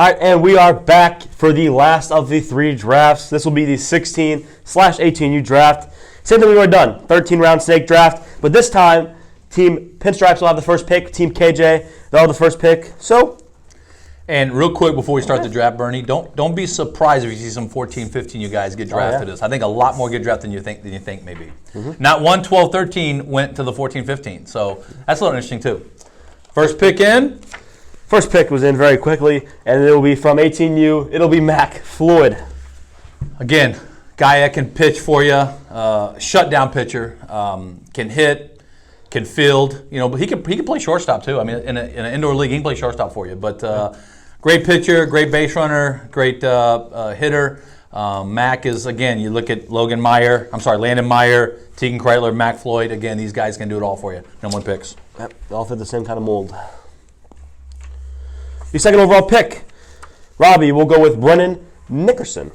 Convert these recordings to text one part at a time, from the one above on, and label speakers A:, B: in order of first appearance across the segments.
A: All right, and we are back for the last of the 3 drafts. This will be the 16/18U draft. Same thing we were done, 13-round snake draft. But this time, Team Pinstripes will have the first pick. Team KJ, they'll have the first pick.
B: And real quick before we start the draft, Bernie, don't be surprised if you see some 14, 15 you guys get drafted. I think a lot more get drafted than you think maybe. Not 1, 12, 13 went to the 14, 15. So that's a little interesting too. First pick in.
A: First pick was in very quickly, and it'll be from 18U. It'll be Mac Floyd.
B: Again, guy that can pitch for you, shutdown pitcher, can hit, can field. But he can play shortstop too. I mean, in an indoor league, he can play shortstop for you. But great pitcher, great base runner, great hitter. Mac is, again, you look at Landon Meyer, Tegan Kreitler, Mac Floyd. Again, these guys can do it all for you. #1 picks.
A: Yep, they all fit the same kind of mold. The second overall pick, Robbie, will go with Brennan Nickerson.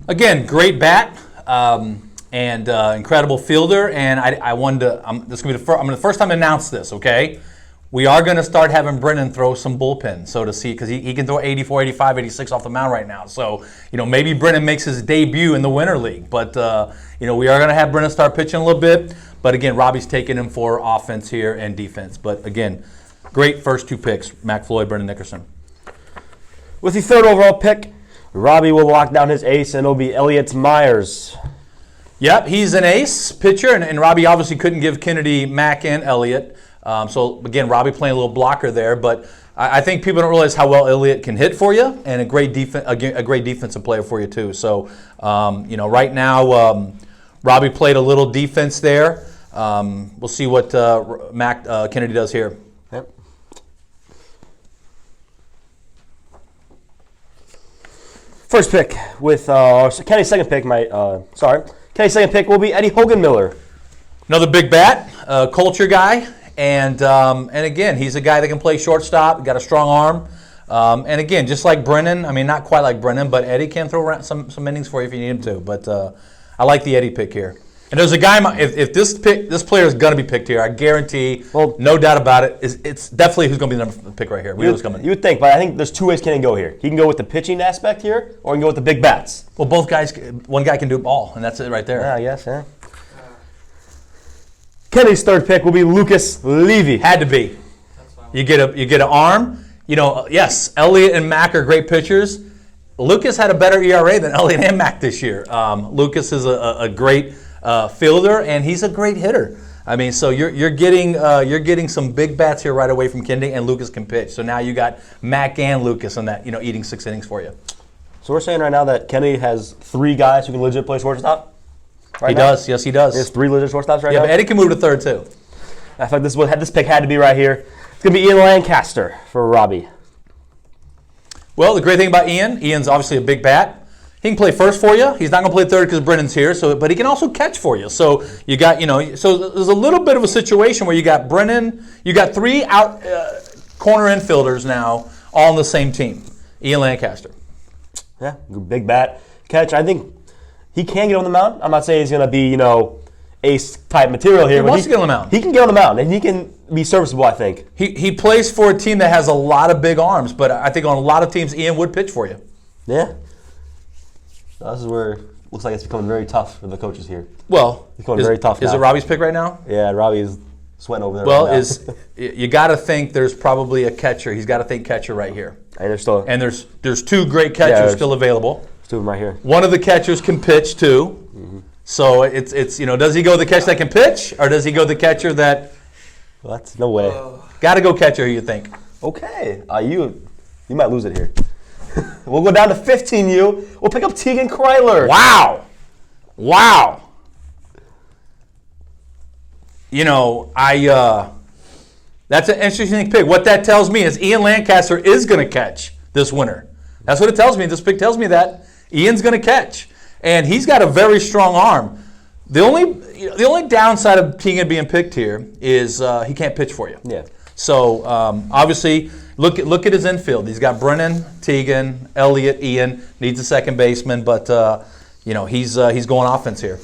B: Again, great bat and incredible fielder. And I'm going to the first time to announce this. Okay, we are going to start having Brennan throw some bullpen, so to see, because he can throw 84, 85, 86 off the mound right now. So maybe Brennan makes his debut in the Winter League, but we are going to have Brennan start pitching a little bit. But again, Robbie's taking him for offense here and defense. But again, great first 2 picks, Mac Floyd, Brennan Nickerson.
A: With the third overall pick, Robbie will lock down his ace, and it'll be Elliott Myers.
B: Yep, he's an ace pitcher, and Robbie obviously couldn't give Kennedy, Mac, and Elliott. So again, Robbie playing a little blocker there, but I think people don't realize how well Elliott can hit for you, and a great defensive player for you too. So right now, Robbie played a little defense there. We'll see what Kennedy does here.
A: Yep. First pick with Kenny's second pick. Kenny's second pick will be Eddie Hogan-Miller.
B: Another big bat, culture guy, and again, he's a guy that can play shortstop. Got a strong arm, and again, just like Brennan. I mean, not quite like Brennan, but Eddie can throw around some innings for you if you need him to. But I like the Eddie pick here. And there's a guy. If this player is going to be picked here, I guarantee, no doubt about it, it's definitely who's going to be the number pick right here. We know who's coming.
A: You would think, but I think there's 2 ways Kenny can go here. He can go with the pitching aspect here, or he can go with the big bats.
B: Well, both guys. One guy can do it all, and that's it right there.
A: Yeah, I guess. Yeah. Kenny's third pick will be Lucas Levy.
B: Had to be. You get an arm. Yes, Elliott and Mac are great pitchers. Lucas had a better ERA than Elliott and Mac this year. Lucas is a great fielder, and he's a great hitter. I mean, so you're getting some big bats here right away from Kennedy, and Lucas can pitch. So now you got Mac and Lucas on that, eating 6 innings for you.
A: So we're saying right now that Kennedy has 3 guys who can legit play shortstop.
B: He does. Yes, he does.
A: He has 3 legit shortstops right now.
B: Yeah, but Eddie can move to third too.
A: I thought this pick had to be right here. It's going to be Ian Lancaster for Robbie.
B: Well, the great thing about Ian's obviously a big bat. He can play first for you. He's not going to play third because Brennan's here. But he can also catch for you. So you got, so there's a little bit of a situation where you got Brennan, you got 3 out corner infielders now, all on the same team. Ian Lancaster.
A: Yeah, big bat, catch. I think he can get on the mound. I'm not saying he's going to be, ace type material here.
B: He wants to get on the mound.
A: He can get on the mound, and he can be serviceable, I think.
B: He plays for a team that has a lot of big arms, but I think on a lot of teams, Ian would pitch for you.
A: Yeah. This is where it looks like it's becoming very tough for the coaches here.
B: Well,
A: it's becoming very tough now.
B: Is it Robbie's pick right now?
A: Yeah, Robbie's sweating over there.
B: Well, you got to think there's probably a catcher. He's got to think catcher right here.
A: And
B: there's 2 great catchers still available.
A: There's 2 of them right here.
B: One of the catchers can pitch too. Mm-hmm. So it's does he go the catcher that can pitch, or does he go the catcher that?
A: Well, that's no way.
B: Got to go catcher. You think?
A: Okay, you might lose it here. We'll go down to 15U. We'll pick up Tegan Kreitler.
B: Wow. That's an interesting pick. What that tells me is Ian Lancaster is going to catch this winter. That's what it tells me. This pick tells me that Ian's going to catch, and he's got a very strong arm. The only downside of Tegan being picked here is he can't pitch for you.
A: Yeah.
B: So obviously, look at his infield. He's got Brennan, Tegan, Elliott, Ian. Needs a second baseman, but he's going offense here.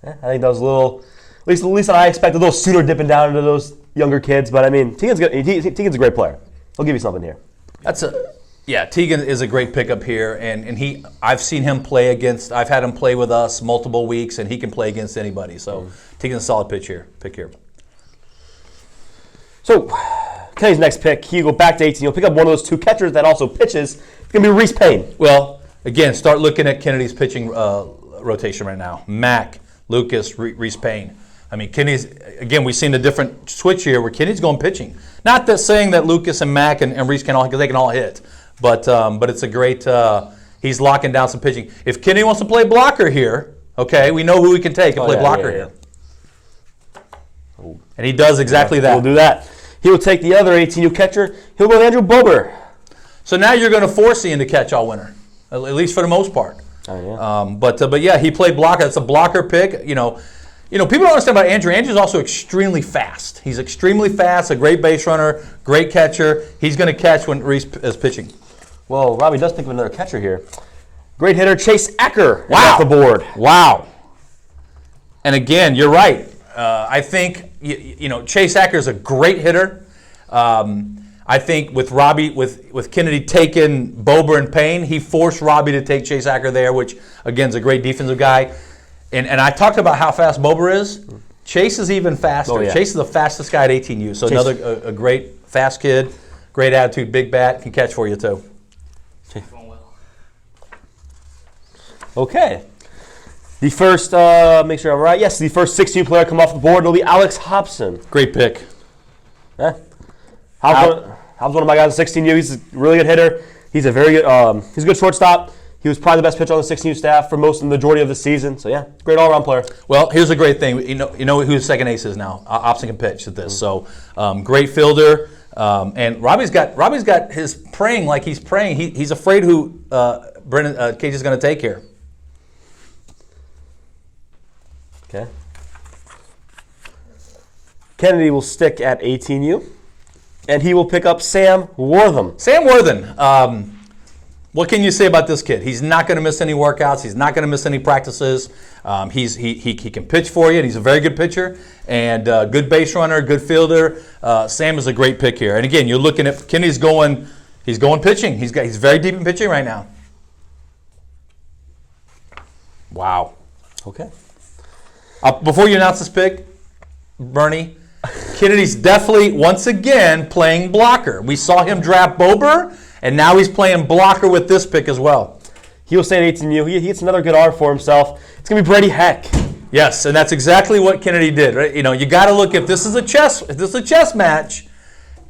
A: Yeah, I think that was a little. At least I expected a little sooner dipping down into those younger kids. But I mean, Tegan's a great player. He'll give you something here.
B: Teagan is a great pickup here, and I've seen him play against. I've had him play with us multiple weeks, and he can play against anybody. So Teagan's a solid pick here.
A: So Kenny's next pick, he'll go back to 18. He'll pick up one of those two catchers that also pitches. It's gonna be Reese Payne.
B: Well, again, start looking at Kennedy's pitching rotation right now. Mac, Lucas, Reese Payne. I mean, Kennedy's, again, we've seen a different switch here where Kennedy's going pitching. Not that saying that Lucas and Mac and Reese can all hit, but it's a great, he's locking down some pitching. If Kennedy wants to play blocker here, okay, we know who we can take and play blocker here. And he does exactly that.
A: We'll do that. He will take the other 18U catcher. He'll go with Andrew Bober.
B: So now you're going to force Ian to catch all winter, at least for the most part.
A: Oh, yeah.
B: But yeah, he played blocker. It's a blocker pick. You know, people don't understand about Andrew. Andrew's also extremely fast. He's extremely fast, a great base runner, great catcher. He's going to catch when Reese is pitching.
A: Well, Robbie does pick up another catcher here. Great hitter, Chase Acker.
B: Wow.
A: Off the board.
B: Wow. And again, you're right. I think Chase Acker is a great hitter. I think with Robbie, with Kennedy taking Bober and Payne, he forced Robbie to take Chase Acker there, which again is a great defensive guy. And I talked about how fast Bober is. Chase is even faster.
A: Oh, yeah.
B: Chase is the fastest guy at 18U. So
A: Chase.
B: another a great fast kid, great attitude, big bat, can catch for you too.
A: Okay. The first, make sure I'm right. Yes, the first 16 player come off the board will be Alex Hobson.
B: Great pick.
A: Hobson's one of my guys in 16U. He's a really good hitter. He's a very good, he's a good shortstop. He was probably the best pitcher on the 16U staff for the majority of the season. So yeah, great all-around player.
B: Well, here's a great thing. You know who his second ace is now. Hobson can pitch at this. So great fielder. And Robbie's got his praying like he's praying. He's afraid who Brennan Cage is going to take here.
A: Okay. Kennedy will stick at 18U, and he will pick up Sam Wortham.
B: Sam Wortham. What can you say about this kid? He's not going to miss any workouts. He's not going to miss any practices. He can pitch for you, and he's a very good pitcher and good base runner, good fielder. Sam is a great pick here. And again, you're looking at Kennedy's going pitching. He's very deep in pitching right now. Wow.
A: Okay.
B: Before you announce this pick, Bernie, Kennedy's definitely, once again, playing blocker. We saw him draft Bober, and now he's playing blocker with this pick as well.
A: He will stay at 18U. He gets another good arm for himself. It's going to be Brady Heck.
B: Yes, and that's exactly what Kennedy did. Right? You got to look, if this is a chess match,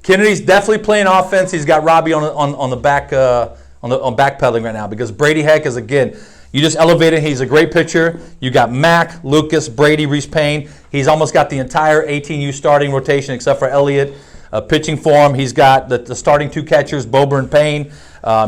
B: Kennedy's definitely playing offense. He's got Robbie on the back backpedaling right now because Brady Heck is, again, you just elevated. He's a great pitcher. You got Mac, Lucas, Brady, Reese Payne. He's almost got the entire 18U starting rotation except for Elliott pitching for him. He's got the starting two catchers, Bober and Payne.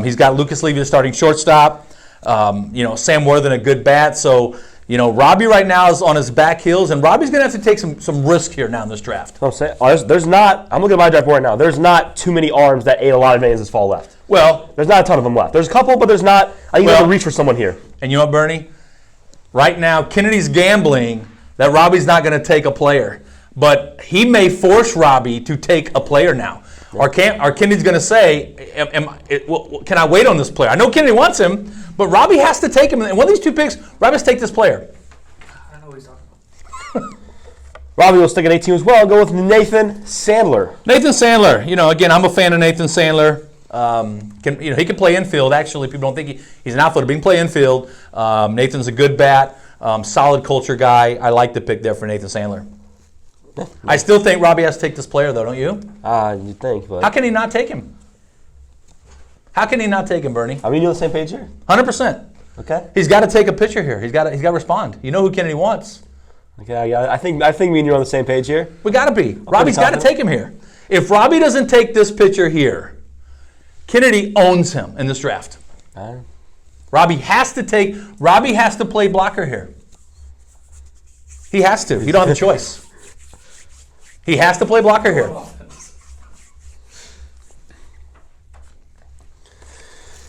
B: He's got Lucas Levy, the starting shortstop. Sam Worthing, a good bat. So, Robbie right now is on his back heels, and Robbie's going to have to take some risk here now in this draft.
A: I'm looking at my draft board right now. There's not too many arms that ate a lot of innings this fall left.
B: Well,
A: there's not a ton of them left. There's a couple, but there's not. I think you have to reach for someone here.
B: And you know what, Bernie? Right now, Kennedy's gambling that Robbie's not going to take a player. But he may force Robbie to take a player now. Yeah. Or Kennedy's going to say, can I wait on this player? I know Kennedy wants him, but Robbie has to take him. And one of these two picks, Robbie has to take this player.
C: I don't know what he's talking about.
A: Robbie will stick at 18 as well. Go with Nathan Sandler.
B: Nathan Sandler. Again, I'm a fan of Nathan Sandler. He can play infield. Actually, people don't think he's an outfielder, but he can play infield. Nathan's a good bat, solid culture guy. I like the pick there for Nathan Sandler. Yeah. I still think Robbie has to take this player, though, don't you?
A: You think, but
B: how can he not take him? How can he not take him, Bernie?
A: I mean, you're on the same page here.
B: 100%.
A: Okay.
B: He's got to take a pitcher here. He's got to respond. You know who Kennedy wants.
A: Okay, I think me and you are on the same page here.
B: We got to be. Robbie's got to take him here. If Robbie doesn't take this pitcher here, Kennedy owns him in this draft. Robbie has to play blocker here. He has to. He don't have a choice. He has to play blocker here.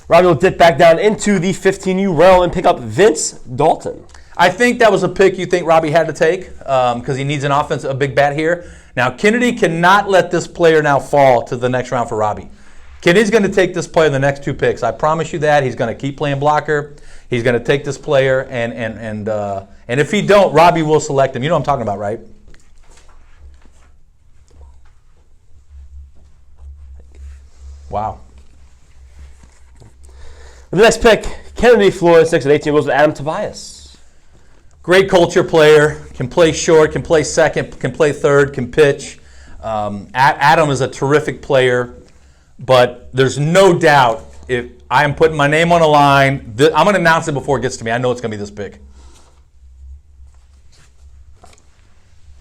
A: Robbie will dip back down into the 15U realm and pick up Vince Dalton.
B: I think that was a pick you think Robbie had to take because he needs a big bat here. Now, Kennedy cannot let this player now fall to the next round for Robbie. Kenny's going to take this player in the next 2 picks. I promise you that. He's going to keep playing blocker. He's going to take this player, and if he don't, Robbie will select him. You know what I'm talking about, right? Wow.
A: The next pick, Kennedy Flores, 6 at 18, goes to Adam Tobias.
B: Great culture player. Can play short, can play second, can play third, can pitch. Adam is a terrific player, but there's no doubt if I am putting my name on the line, I'm going to announce it before it gets to me. I know it's going to be this pick.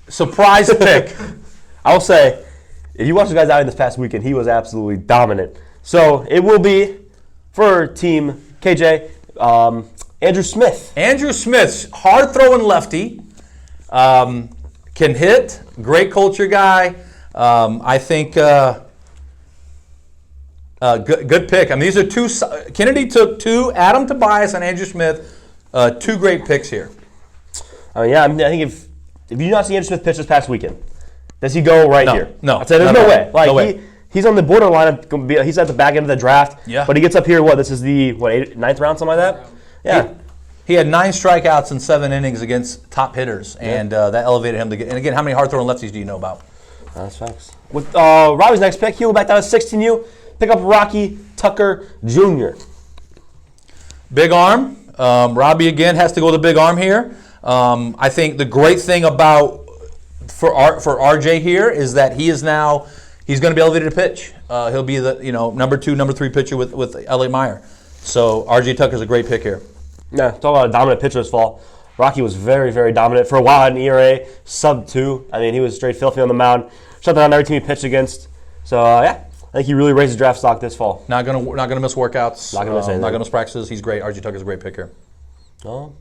B: Surprise pick.
A: I will say, if you watch the guys out in this past weekend, he was absolutely dominant. So it will be for Team KJ, Andrew Smith.
B: Andrew Smith, hard throwing lefty, can hit, great culture guy. I think good pick. I mean, these are 2. Kennedy took 2. Adam Tobias and Andrew Smith, 2 great picks here.
A: I think if you not see Andrew Smith pitch this past weekend, does he go right here?
B: No.
A: I'd say there's no way.
B: No way.
A: He's on the borderline of he's at the back end of the draft.
B: Yeah.
A: But he gets up here. This is the 9th round, something like that. Yeah.
B: He had 9 strikeouts in 7 innings against top hitters, and that elevated him to get. And again, how many hard throwing lefties do you know about?
A: That's facts. With Robbie's next pick, he'll go back down to 16U. Pick up Rocky Tucker Jr.
B: Big arm. Robbie again has to go the big arm here. I think the great thing about for RJ here is that he's going to be elevated to pitch. He'll be the number 2, number 3 pitcher with Elliot Meyer. So RJ Tucker's a great pick here.
A: Yeah, talk about a dominant pitcher this fall. Rocky was very, very dominant. For a while, had an ERA sub-2. I mean, he was straight filthy on the mound. Shut down every team he pitched against. So I think he really raised his draft stock this fall.
B: Not gonna miss workouts.
A: Not gonna miss anything.
B: Not gonna miss practices. He's great. RJ Tucker's a great pick here.
A: Oh,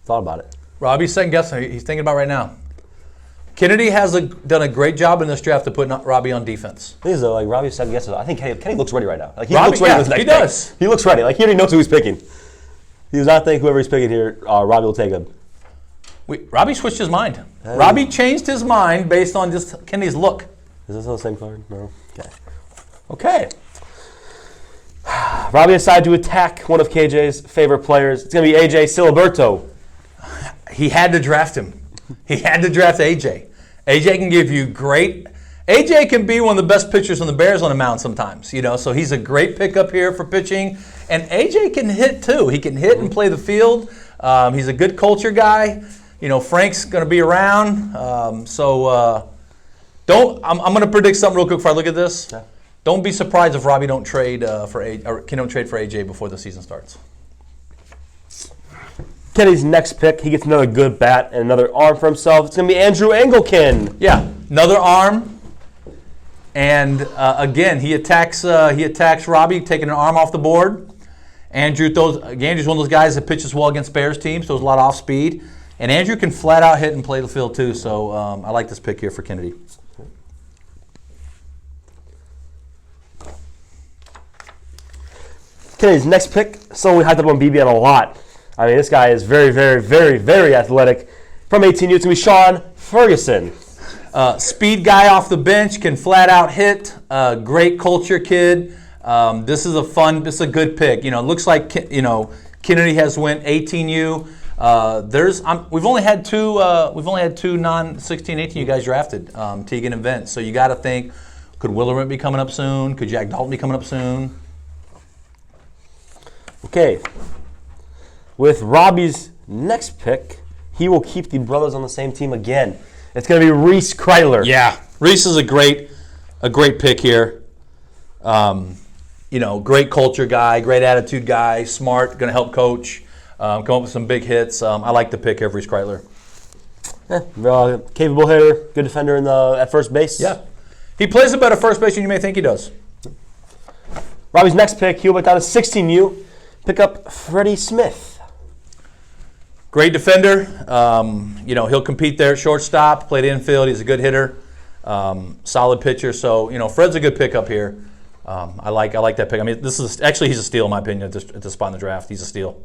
A: thought about it.
B: Robbie's second guessing. He's thinking about right now. Kennedy has done a great job in this draft to put Robbie on defense.
A: Thing is, though, like Robbie's second guesses, I think Kenny looks ready right now. Like he
B: Robbie,
A: looks ready.
B: yeah,
A: with his next
B: he
A: pick.
B: does.
A: He looks ready. Like he already knows who he's picking. He does not think whoever he's picking here, Robbie will take him.
B: Robbie switched his mind. Hey. Robbie changed his mind based on just Kenny's look.
A: Is this on the same card? No. Okay. Robbie decided to attack one of KJ's favorite players. It's going to be AJ Siliberto.
B: He had to draft him. He had to draft AJ. AJ can give you great. AJ can be one of the best pitchers on the Bears on the mound sometimes, so he's a great pickup here for pitching. And AJ can hit too. He can hit and play the field. He's a good culture guy. Frank's going to be around. I'm going to predict something real quick before I look at this. Yeah. Don't be surprised if Robbie don't trade for AJ before the season starts.
A: Kenny's next pick, he gets another good bat and another arm for himself. It's going to be Andrew Engelken.
B: Yeah, another arm. And again, he attacks Robbie, taking an arm off the board. Andrew's one of those guys that pitches well against Bears teams, throws a lot of off speed. And Andrew can flat out hit and play the field too. So I like this pick here for Kennedy.
A: Kennedy's next pick, someone we hyped up on BBN a lot. I mean, this guy is very, very, very, very athletic. From 18U, it's going to be Sean Ferguson.
B: Speed guy off the bench, can flat out hit. Great culture kid. This is a good pick. It looks like Kennedy has went 18U. We've only had two non-16, 18U guys drafted, Teagan and Vince. So you got to think, could Willerman be coming up soon? Could Jack Dalton be coming up soon?
A: Okay. With Robbie's next pick, he will keep the brothers on the same team again. It's going to be Reese Kreidler.
B: Yeah, Reese is a great pick here. Great culture guy, great attitude guy, smart, going to help coach, come up with some big hits. I like the pick here, Reese Kreidler.
A: Capable hitter, good defender at first base.
B: Yeah, he plays a better first base than you may think he does.
A: Robbie's next pick, he'll back down to 16U. Pick up Freddie Smith.
B: Great defender. He'll compete there at shortstop, play the infield. He's a good hitter, solid pitcher. So, Fred's a good pickup here. I like that pick. I mean, he's a steal in my opinion at this spot in the draft. He's a steal.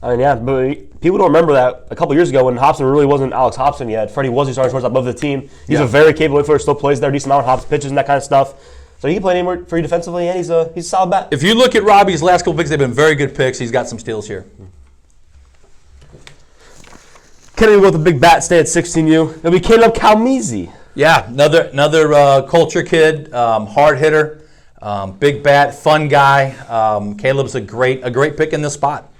A: I mean, yeah, but people don't remember that a couple years ago when Hobson really wasn't Alex Hobson yet. Freddie was the starting shortstop of the team. He's a very capable infielder, still plays there, decent amount of hops, pitches, and that kind of stuff. So he can play anywhere for you defensively, and he's a solid bat.
B: If you look at Robbie's last couple picks, they've been very good picks. He's got some steals here.
A: Kennedy with a big bat, stay at 16U. It'll be Caleb Calmezi.
B: Yeah, another culture kid, hard hitter, big bat, fun guy. Caleb's a great pick in this spot.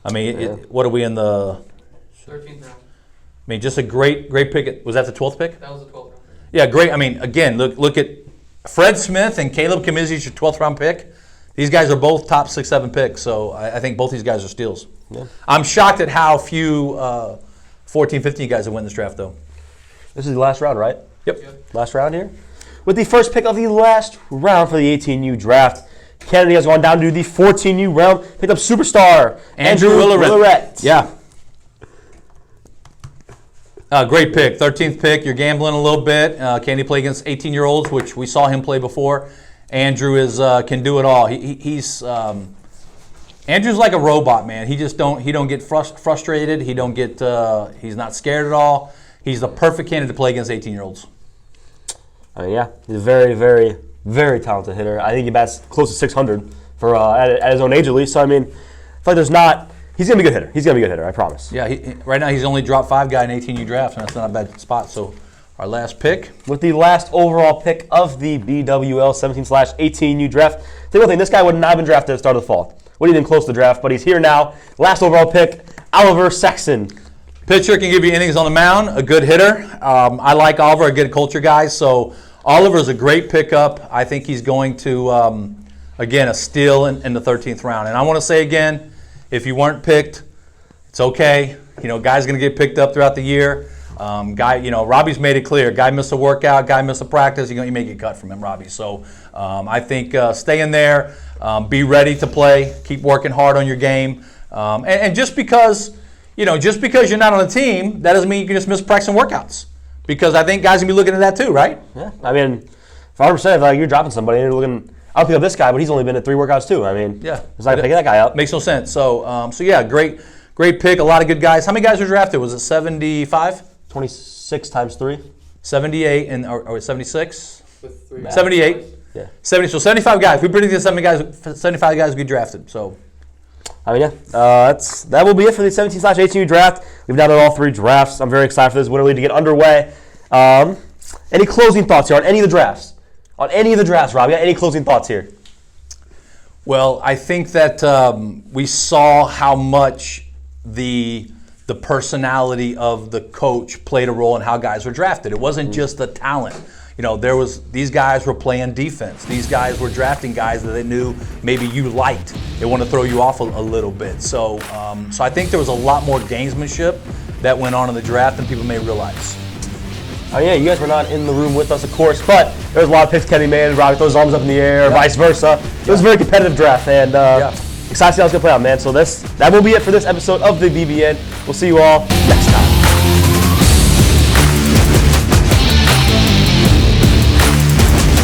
B: I mean, what are we in the
C: 13th round.
B: I mean, just a great pick. Was that the 12th pick?
C: That was the 12th round.
B: Yeah, great. I mean, again, look at Fred Smith and Caleb Calmezi is your 12th round pick. These guys are both top 6, 7 picks, so I think both these guys are steals.
A: Yeah.
B: I'm shocked at how few 14, 15 guys have won this draft, though.
A: This is the last round, right?
B: Yep.
A: Last round here. With the first pick of the last round for the 18U draft, Kennedy has gone down to the 14U round, picked up superstar Andrew Willeret.
B: Yeah. Great pick. 13th pick. You're gambling a little bit. Can he play against 18-year-olds, which we saw him play before? Andrew can do it all. He's Andrew's like a robot, man. He don't get frustrated. He's not scared at all. He's the perfect candidate to play against 18-year-olds.
A: I mean, yeah, he's a very, very, very talented hitter. I think he bats close to 600 for at his own age at least. So I mean, I feel like there's not. He's gonna be a good hitter. He's gonna be a good hitter. I promise.
B: Yeah. Right now he's only dropped 5 guy in 18U draft, and that's not a bad spot. So our last pick.
A: With the last overall pick of the BWL 17/18U draft, think one thing. This guy would not have been drafted at the start of the fall. Wouldn't even close the draft, but he's here now. Last overall pick, Oliver Saxon.
B: Pitcher can give you innings on the mound, a good hitter. I like Oliver, a good culture guy. So Oliver's a great pickup. I think he's going to, again, a steal in the 13th round. And I want to say again, if you weren't picked, it's okay. You know, guys going to get picked up throughout the year. Robbie's made it clear. Guy missed a workout, guy missed a practice, you may get cut from him, Robbie. So I think stay in there, be ready to play, keep working hard on your game. And just because you're not on a team, that doesn't mean you can just miss practice and workouts. Because I think guys can be looking at that too, right?
A: Yeah, I mean, 100%, if you're dropping somebody and you're looking, I'll pick up this guy, but he's only been at 3 workouts too. I mean,
B: yeah,
A: it's not picking that guy up.
B: Makes no sense. So yeah, great pick. A lot of good guys. How many guys were drafted? Was it 75?
A: 26 times 3.
B: 78 or 76?
C: With 3.
B: 78.
A: Yeah.
B: 70. So 75 guys. We predicted 75 guys would get drafted. So.
A: I mean, yeah, that will be it for the 17/18U draft. We've now done all 3 drafts. I'm very excited for this winter league to get underway. Any closing thoughts here on any of the drafts? On any of the drafts, Rob? You got any closing thoughts here?
B: Well, I think that we saw how much the personality of the coach played a role in how guys were drafted. It wasn't just the talent. These guys were playing defense. These guys were drafting guys that they knew maybe you liked. They want to throw you off a little bit. So I think there was a lot more gamesmanship that went on in the draft than people may realize.
A: Oh yeah, you guys were not in the room with us, of course, but there was a lot of picks Kenny made. Robbie throws his arms up in the air, vice versa. It was a very competitive draft, and excited to see how it's going to play out, man. So that will be it for this episode of the BBN. We'll see you all next time.